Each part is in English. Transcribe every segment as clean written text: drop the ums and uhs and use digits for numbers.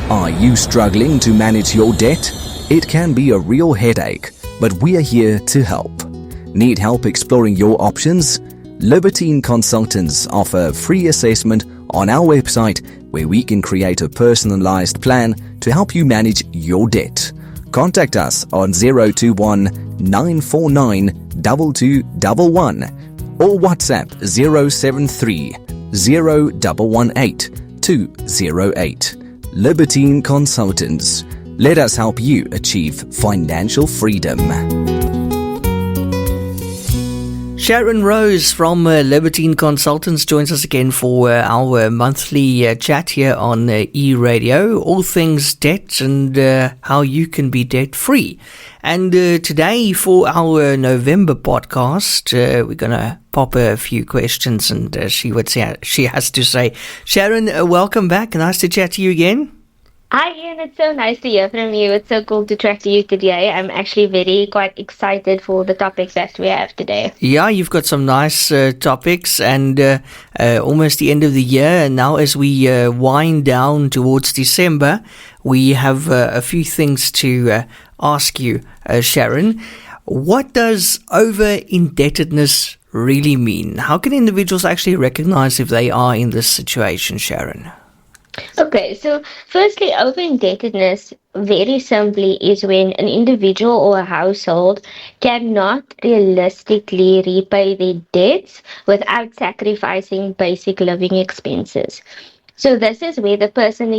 Are you struggling to manage your debt? It can be a real headache, but we are here to help. Need help exploring your options? Libertine Consultants offer a free assessment on our website where we can create a personalized plan to help you manage your debt. Contact us on 021 949 2211 or WhatsApp 073 0118 208. Libertine Consultants. Let us help you achieve financial freedom. Sharon Rose from Libertine Consultants joins us again for our monthly chat here on E-Radio, all things debt and how you can be debt-free. And today for our November podcast, we're going to pop a few questions and she has to say. Sharon, welcome back. Nice to chat to you again. Hi Ian, it's so nice to hear from you. It's so cool to chat to you today. I'm actually quite excited for the topics that we have today. Yeah, you've got some nice topics and almost the end of the year. And now as we wind down towards December, we have a few things to ask you, Sharon. What does over-indebtedness really mean? How can individuals actually recognize if they are in this situation, Sharon? Okay, so firstly, over-indebtedness, very simply, is when an individual or a household cannot realistically repay their debts without sacrificing basic living expenses. So this is where the person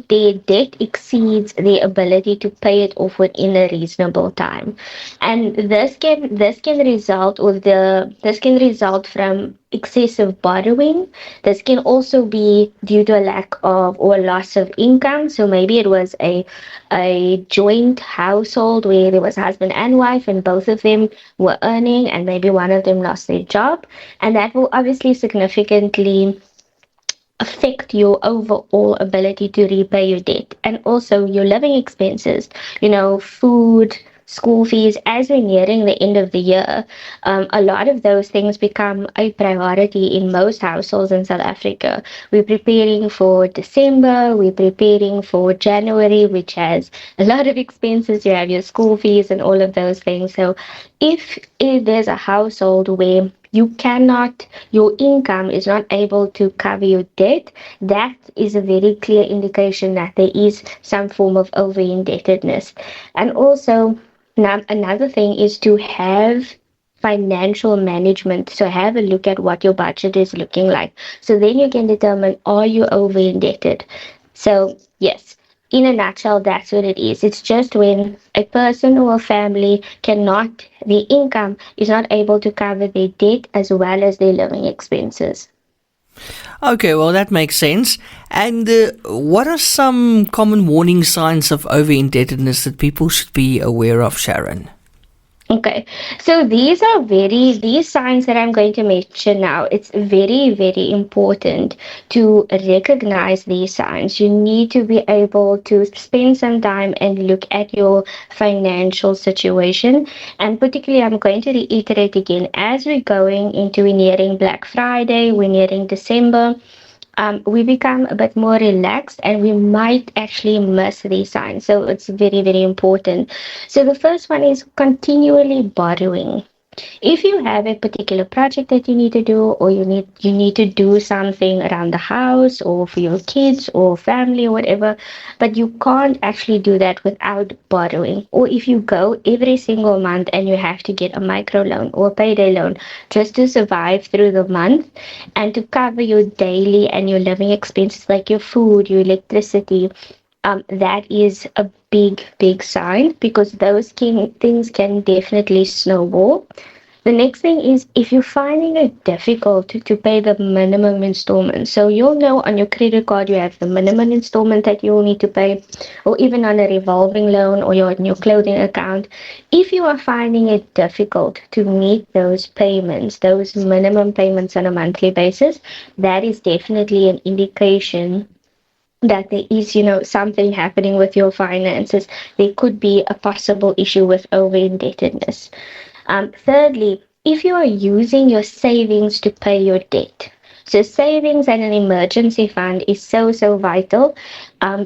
their debt exceeds their ability to pay it off within a reasonable time. And this can result from excessive borrowing. This can also be due to a lack of or loss of income. So maybe it was a joint household where there was husband and wife and both of them were earning and maybe one of them lost their job. And that will obviously significantly affect your overall ability to repay your debt and also your living expenses, food, school fees. As we're nearing the end of the year, a lot of those things become a priority in most households in South Africa. We're preparing for December, we're preparing for January, which has a lot of expenses. You have your school fees and all of those things. So if there's a household where your income is not able to cover your debt, that is a very clear indication that there is some form of over-indebtedness. And also, now another thing is to have financial management. So have a look at what your budget is looking like. So then you can determine, are you over-indebted? So yes, in a nutshell, that's what it is. It's just when a person or a family the income is not able to cover their debt as well as their living expenses. Okay, well, that makes sense. And what are some common warning signs of over-indebtedness that people should be aware of, Sharon? Okay, so these signs that I'm going to mention now, it's very, very important to recognize these signs. You need to be able to spend some time and look at your financial situation. And particularly, I'm going to reiterate again, as we're nearing Black Friday, we're nearing December, we become a bit more relaxed and we might actually miss these signs. So it's very, very important. So the first one is continually borrowing. If you have a particular project that you need to do, or you need to do something around the house or for your kids or family or whatever, but you can't actually do that without borrowing. Or if you go every single month and you have to get a micro loan or a payday loan just to survive through the month and to cover your daily and your living expenses like your food, your electricity, that is a big, big sign, because those things can definitely snowball. The next thing is, if you're finding it difficult to pay the minimum installment, so you'll know on your credit card you have the minimum installment that you'll need to pay, or even on a revolving loan or on your clothing account. If you are finding it difficult to meet those payments, those minimum payments on a monthly basis, that is definitely an indication that there is, something happening with your finances. There could be a possible issue with over-indebtedness. Thirdly, if you are using your savings to pay your debt, So savings and an emergency fund is so, so vital,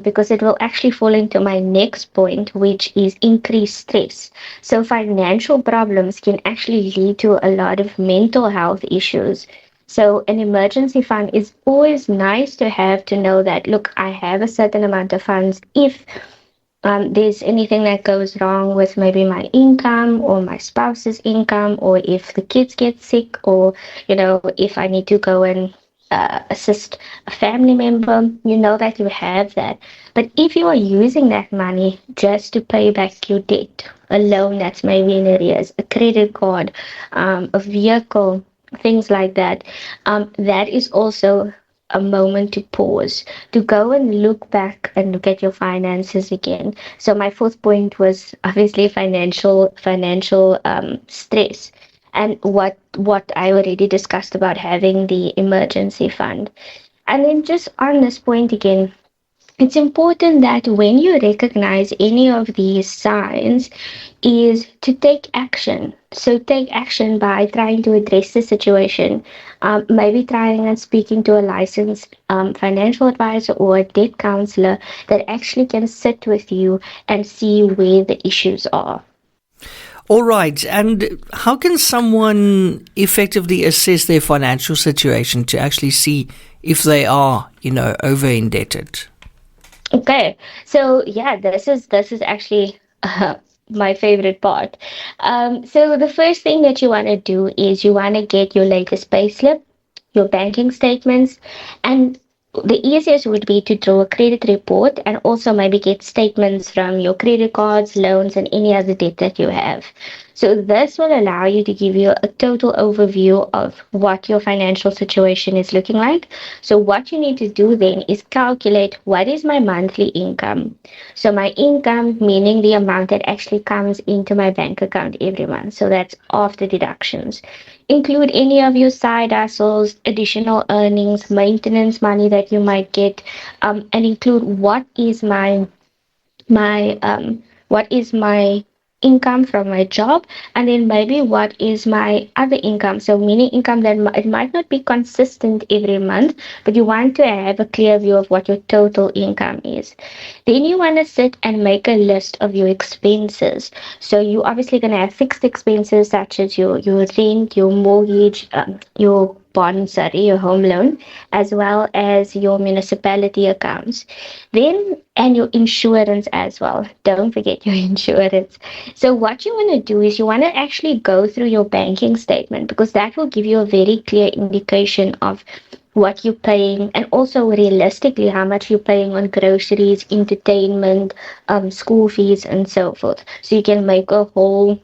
because it will actually fall into my next point, which is increased stress. So financial problems can actually lead to a lot of mental health issues. So an emergency fund is always nice to have, to know that, look, I have a certain amount of funds if there's anything that goes wrong with maybe my income or my spouse's income, or if the kids get sick, or if I need to go and assist a family member, you know that you have that. But if you are using that money just to pay back your debt, a loan that's maybe in arrears, a credit card, a vehicle, things like that, that is also a moment to pause, to go and look back and look at your finances again. So my fourth point was obviously financial stress, and what I already discussed about having the emergency fund. And then just on this point again, it's important that when you recognize any of these signs, is to take action. So take action by trying to address the situation, maybe trying and speaking to a licensed financial advisor or a debt counselor that actually can sit with you and see where the issues are. All right. And how can someone effectively assess their financial situation to actually see if they are, over indebted? Okay, so yeah, this is actually my favorite part. So the first thing that you want to do is you want to get your latest payslip, your banking statements, and the easiest would be to draw a credit report and also maybe get statements from your credit cards, loans, and any other debt that you have. So this will allow you to give you a total overview of what your financial situation is looking like. So what you need to do then is calculate what is my monthly income. So my income, meaning the amount that actually comes into my bank account every month. So that's after deductions. Include any of your side hustles, additional earnings, maintenance money that you might get, and include what is my income from my job, and then maybe what is my other income. So meaning income that it might not be consistent every month, but you want to have a clear view of what your total income is. Then you want to sit and make a list of your expenses. So you obviously going to have fixed expenses such as your rent, your mortgage, your bond, sorry, your home loan, as well as your municipality accounts. Then, and your insurance as well. Don't forget your insurance. So what you want to do is you want to actually go through your banking statement, because that will give you a very clear indication of what you're paying, and also realistically how much you're paying on groceries, entertainment, school fees, and so forth. So you can make a whole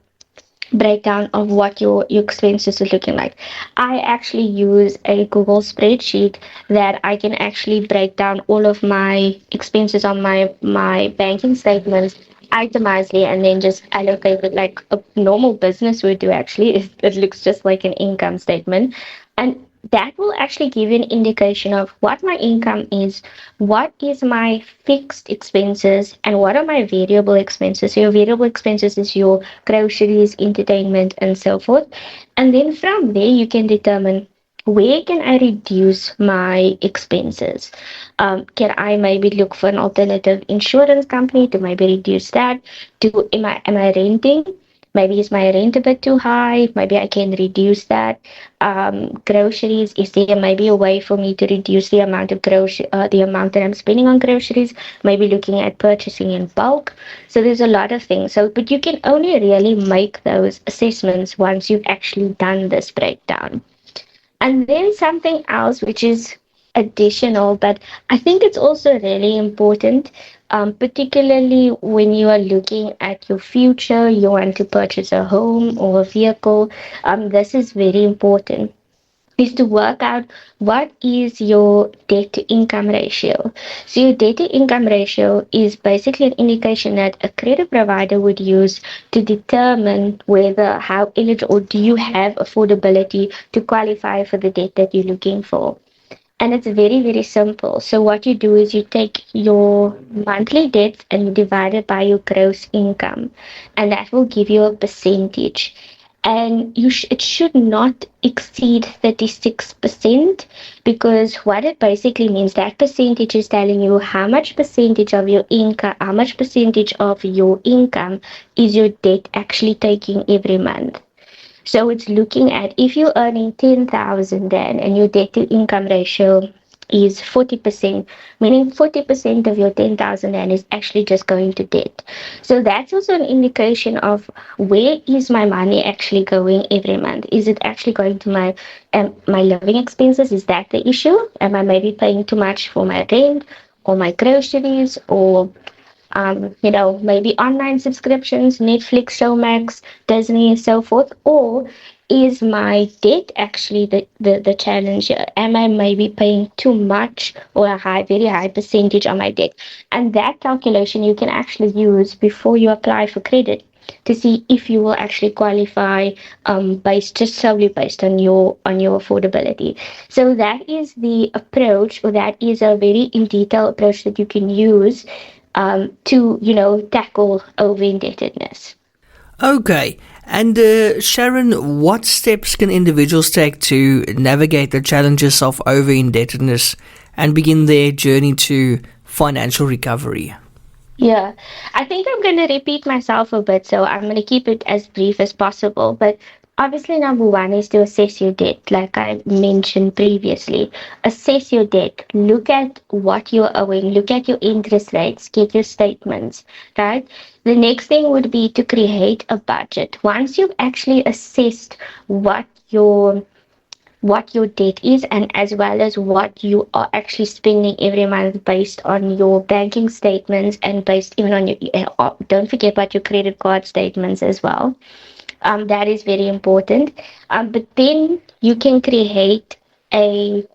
breakdown of what your expenses are looking like. I actually use a Google spreadsheet that I can actually break down all of my expenses on my banking statements itemizedly, and then just allocate it like a normal business would do. Actually, it looks just like an income statement, and that will actually give you an indication of what my income is, what is my fixed expenses, and what are my variable expenses. So your variable expenses is your groceries, entertainment, and so forth. And then from there, you can determine where can I reduce my expenses. Can I maybe look for an alternative insurance company to maybe reduce that? Am I renting? Maybe is my rent a bit too high? Maybe I can reduce that. Groceries, is there maybe a way for me to reduce the amount of the amount that I'm spending on groceries? Maybe looking at purchasing in bulk. So there's a lot of things. So, but you can only really make those assessments once you've actually done this breakdown. And then something else which is additional, but I think it's also really important, particularly when you are looking at your future, you want to purchase a home or a vehicle. This is very important, is to work out what is your debt to income ratio. So your debt to income ratio is basically an indication that a credit provider would use to determine whether how eligible do you have affordability to qualify for the debt that you're looking for. And it's very, very simple. So what you do is you take your monthly debts and you divide it by your gross income, and that will give you a percentage. and it should not exceed 36%, because what it basically means, that percentage is telling you how much percentage of your income, how much percentage of your income is your debt actually taking every month. So it's looking at, if you're earning 10,000 then and your debt to income ratio is 40%, meaning 40% of your 10,000 then is actually just going to debt. So that's also an indication of, where is my money actually going every month? Is it actually going to my living expenses? Is that the issue? Am I maybe paying too much for my rent or my groceries, or maybe online subscriptions, Netflix, Showmax, Disney, and so forth? Or is my debt actually the challenge here? Am I maybe paying too much or a very high percentage on my debt? And that calculation you can actually use before you apply for credit, to see if you will actually qualify, just solely based on your affordability. So that is the approach, or that is a very in detail approach that you can use, to tackle over indebtedness. Okay. And Sharon, what steps can individuals take to navigate the challenges of over indebtedness and begin their journey to financial recovery? Yeah, I think I'm going to repeat myself a bit, so I'm going to keep it as brief as possible. But obviously, number one is to assess your debt, like I mentioned previously. Assess your debt, look at what you're owing, look at your interest rates, get your statements, right? The next thing would be to create a budget. Once you've actually assessed what your debt is, and as well as what you are actually spending every month based on your banking statements, and based even on your, don't forget about your credit card statements as well. That is very important. But then you can create a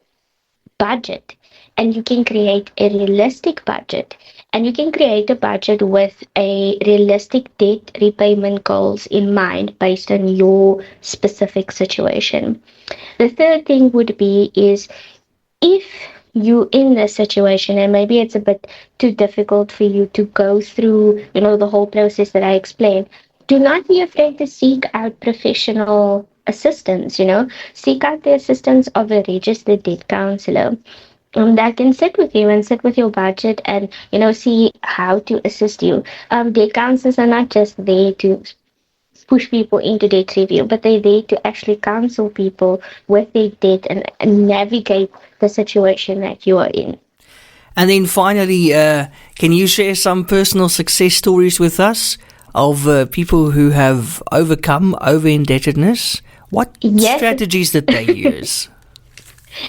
budget, and you can create a realistic budget, and you can create a budget with a realistic debt repayment goals in mind based on your specific situation. The third thing would be is, if you in this situation and maybe it's a bit too difficult for you to go through, the whole process that I explained, do not be afraid to seek out professional assistance. Seek out the assistance of a registered debt counselor, that can sit with you and sit with your budget, and see how to assist you. Debt counselors are not just there to push people into debt review, but they're there to actually counsel people with their debt, and navigate the situation that you are in. And then finally, can you share some personal success stories with us of people who have overcome over indebtedness? What Yes. strategies did they use?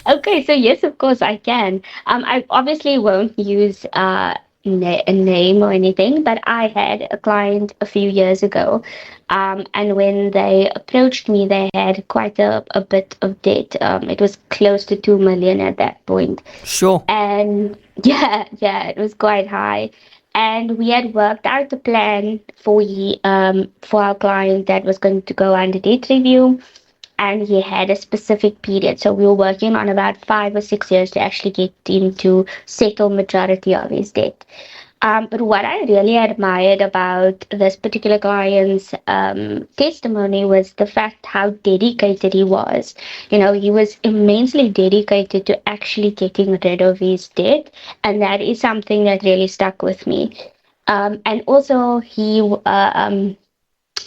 Okay, so yes, of course I can. I obviously won't use a name or anything, but I had a client a few years ago, and when they approached me, they had quite a bit of debt. It was close to 2 million at that point, Sure. and yeah, it was quite high. And we had worked out a plan for our client that was going to go under debt review, and he had a specific period. So we were working on about 5 or 6 years to actually get him to settle majority of his debt. But what I really admired about this particular client's testimony was the fact how dedicated he was. He was immensely dedicated to actually getting rid of his debt, and that is something that really stuck with me. And also, he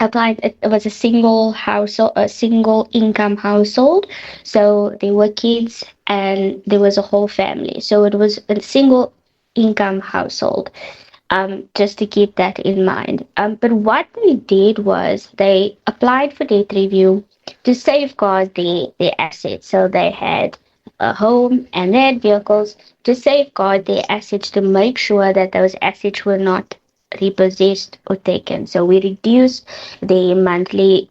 applied. It was a single household, a single income household. So there were kids and there was a whole family. So it was a single income household. Just to keep that in mind. But what they did was they applied for debt review to safeguard their assets. So they had a home and they had vehicles to safeguard their assets, to make sure that those assets were not repossessed or taken. So we reduced the monthly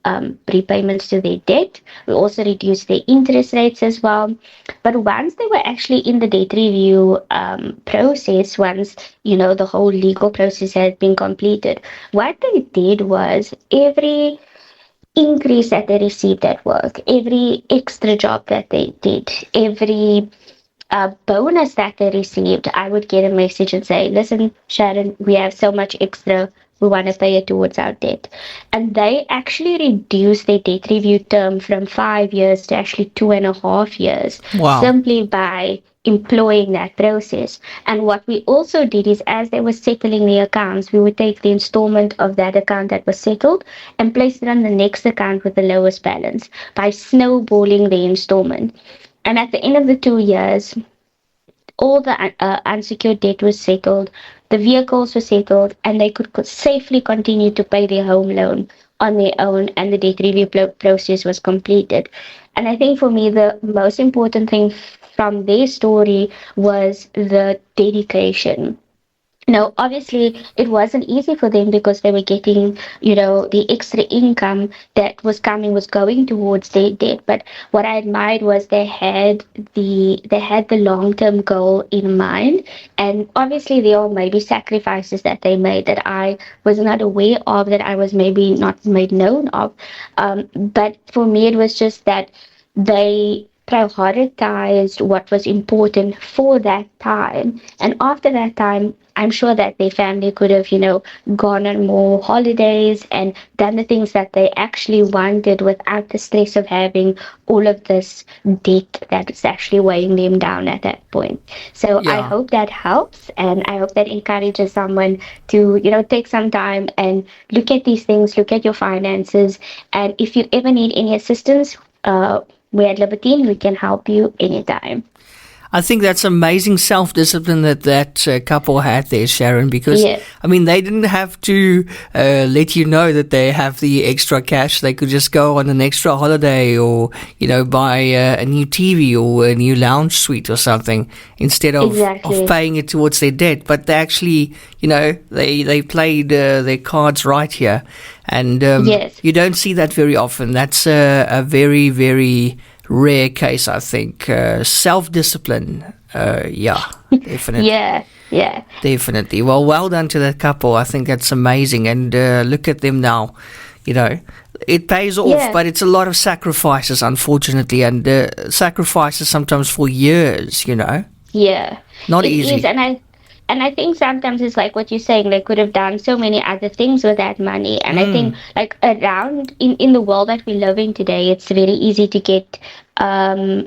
repayments to their debt. We also reduced their interest rates as well. But once they were actually in the debt review process, once the whole legal process had been completed, what they did was, every increase that they received at work, every extra job that they did, every bonus that they received, I would get a message and say, listen, Sharon, we have so much extra we want to pay it towards our debt. And they actually reduced their debt review term from 5 years to actually 2.5 years, Wow. simply by employing that process. And what we also did is, as they were settling the accounts, we would take the installment of that account that was settled and place it on the next account with the lowest balance by snowballing the installment. And at the end of the 2 years, all the unsecured debt was settled, the vehicles were settled, and they could safely continue to pay their home loan on their own, and the debt review process was completed. And I think for me, the most important thing from their story was the dedication. Now, obviously, it wasn't easy for them because they were getting, the extra income that was going towards their debt. But what I admired was they had the long-term goal in mind. And obviously, there are maybe sacrifices that they made that I was not aware of, that I was maybe not made known of. But for me, it was just that they prioritized what was important for that time. And after that time, I'm sure that their family could have, gone on more holidays and done the things that they actually wanted without the stress of having all of this debt that is actually weighing them down at that point. So I hope that helps, and I hope that encourages someone to, take some time and look at these things, look at your finances. And if you ever need any assistance, we at Libertine, we can help you anytime. I think that's amazing self-discipline that couple had there, Sharon, because, they didn't have to let you know that they have the extra cash. They could just go on an extra holiday or, buy a new TV or a new lounge suite or something instead of paying it towards their debt. But they actually, they played their cards right here. And you don't see that very often. That's a very, very rare case, I think. Self-discipline, definitely. Yeah. Definitely. Well done to that couple. I think that's amazing. And look at them now. It pays off, but it's a lot of sacrifices, unfortunately, and sacrifices sometimes for years, Yeah. Not easy. Is, and I think sometimes it's like what you're saying, they could have done so many other things with that money. And I think around in the world that we live in today, it's very easy to get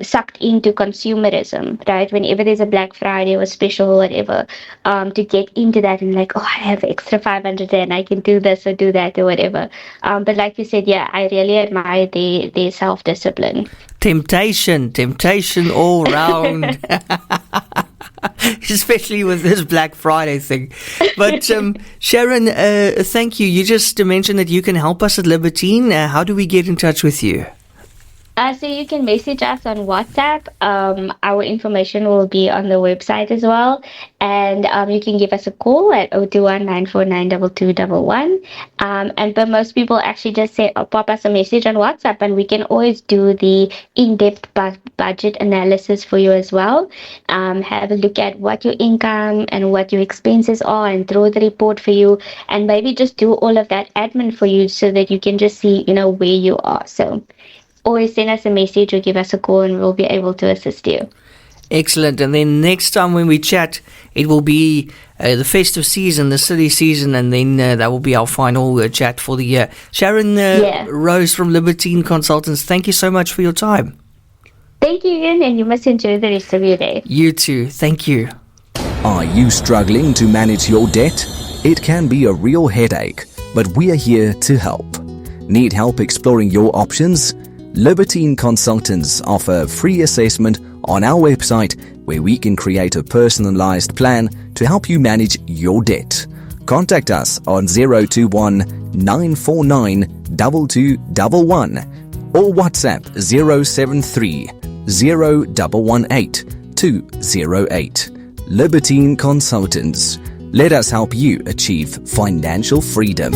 sucked into consumerism, right? Whenever there's a Black Friday or special or whatever, to get into that and like, I have extra 500 and I can do this or do that or whatever. But like you said, I really admire their self-discipline. Temptation all round. Especially with this Black Friday thing. But Sharon, thank you. You just mentioned that you can help us at Libertine. How do we get in touch with you? So you can message us on WhatsApp. Our information will be on the website as well. And you can give us a call at 021-949-2211. But most people actually just say, pop us a message on WhatsApp, and we can always do the in-depth budget analysis for you as well. Have a look at what your income and what your expenses are and throw the report for you, and maybe just do all of that admin for you so that you can just see, where you are. So always send us a message or give us a call and we'll be able to assist you. Excellent. And then next time when we chat, it will be the festive season, the city season, and then that will be our final chat for the year. Sharon Rose from Libertine Consultants, thank you so much for your time. Thank you, Ian, and you must enjoy the rest of your day. You too. Thank you. Are you struggling to manage your debt? It can be a real headache, but we are here to help. Need help exploring your options? Libertine Consultants offer free assessment on our website where we can create a personalized plan to help you manage your debt. Contact us on 021-949-2211 or WhatsApp 073-0118-208. Libertine Consultants. Let us help you achieve financial freedom.